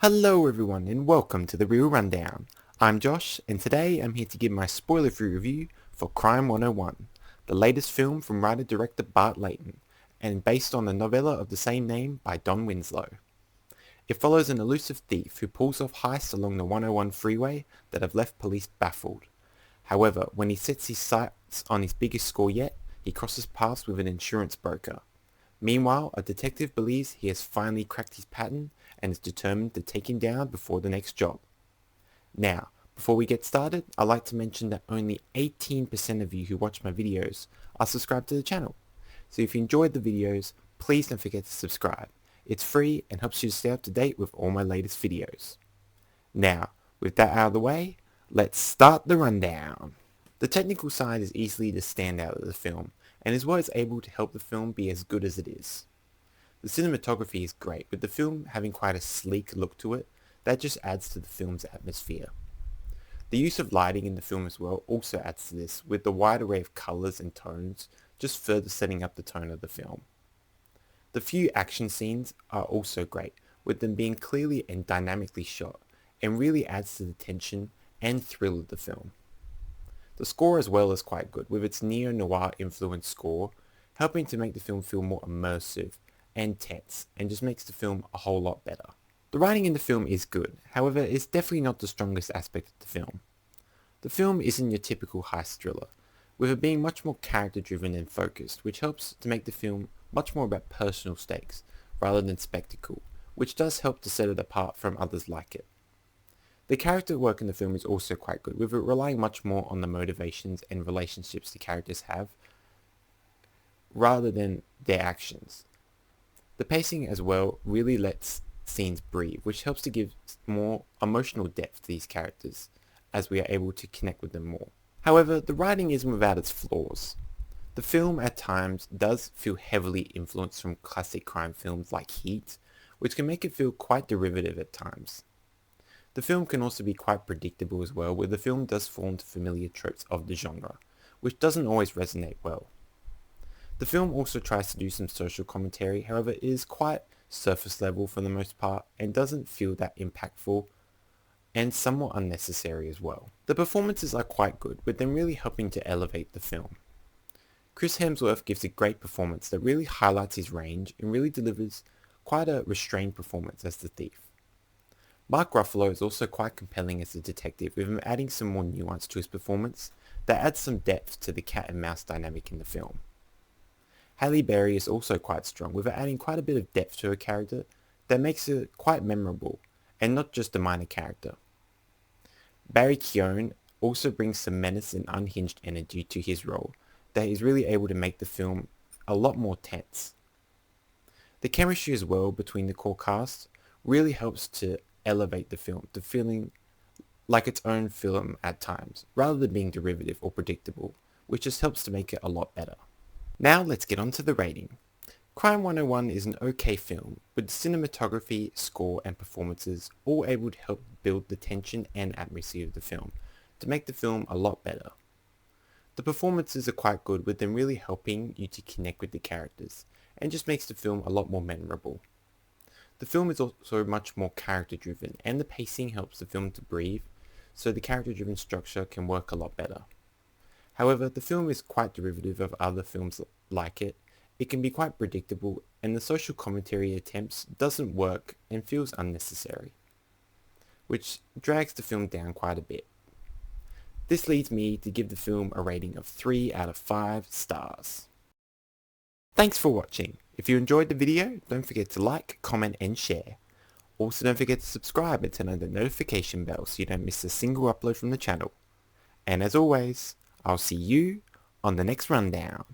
Hello everyone and welcome to the Real Rundown. I'm Josh and today I'm here to give my spoiler-free review for Crime 101, the latest film from writer-director Bart Layton and based on the novella of the same name by Don Winslow. It follows an elusive thief who pulls off heists along the 101 freeway that have left police baffled. However, when he sets his sights on his biggest score yet, he crosses paths with an insurance broker. Meanwhile, a detective believes he has finally cracked his pattern and is determined to take him down before the next job. Now, before we get started, I'd like to mention that only 18% of you who watch my videos are subscribed to the channel. So if you enjoyed the videos, please don't forget to subscribe. It's free and helps you to stay up to date with all my latest videos. Now, with that out of the way, let's start the rundown. The technical side is easily the standout of the film, and is what is able to help the film be as good as it is. The cinematography is great, with the film having quite a sleek look to it that just adds to the film's atmosphere. The use of lighting in the film as well also adds to this, with the wide array of colours and tones just further setting up the tone of the film. The few action scenes are also great, with them being clearly and dynamically shot, and really adds to the tension and thrill of the film. The score as well is quite good, with its neo-noir influenced score helping to make the film feel more immersive and tense, and just makes the film a whole lot better. The writing in the film is good, however it's definitely not the strongest aspect of the film. The film isn't your typical heist thriller, with it being much more character driven and focused, which helps to make the film much more about personal stakes rather than spectacle, which does help to set it apart from others like it. The character work in the film is also quite good, with it relying much more on the motivations and relationships the characters have rather than their actions. The pacing as well really lets scenes breathe, which helps to give more emotional depth to these characters as we are able to connect with them more. However, the writing isn't without its flaws. The film at times does feel heavily influenced from classic crime films like Heat, which can make it feel quite derivative at times. The film can also be quite predictable as well, where the film does fall into familiar tropes of the genre, which doesn't always resonate well. The film also tries to do some social commentary, however it is quite surface level for the most part and doesn't feel that impactful and somewhat unnecessary as well. The performances are quite good, with them really helping to elevate the film. Chris Hemsworth gives a great performance that really highlights his range and really delivers quite a restrained performance as the thief. Mark Ruffalo is also quite compelling as a detective, with him adding some more nuance to his performance that adds some depth to the cat and mouse dynamic in the film. Halle Berry is also quite strong, with her adding quite a bit of depth to her character that makes her quite memorable, and not just a minor character. Barry Keoghan also brings some menace and unhinged energy to his role that is really able to make the film a lot more tense. The chemistry as well between the core cast really helps to elevate the film to feeling like its own film at times, rather than being derivative or predictable, which just helps to make it a lot better. Now let's get on to the rating. Crime 101 is an okay film, with cinematography, score and performances all able to help build the tension and atmosphere of the film, to make the film a lot better. The performances are quite good, with them really helping you to connect with the characters, and just makes the film a lot more memorable. The film is also much more character driven, and the pacing helps the film to breathe, so the character driven structure can work a lot better. However, the film is quite derivative of other films like it. It can be quite predictable, and the social commentary attempts doesn't work and feels unnecessary, which drags the film down quite a bit. This leads me to give the film a rating of 3 out of 5 stars. Thanks for watching. If you enjoyed the video, don't forget to like, comment and share. Also don't forget to subscribe and turn on the notification bell so you don't miss a single upload from the channel. And as always, I'll see you on the next rundown.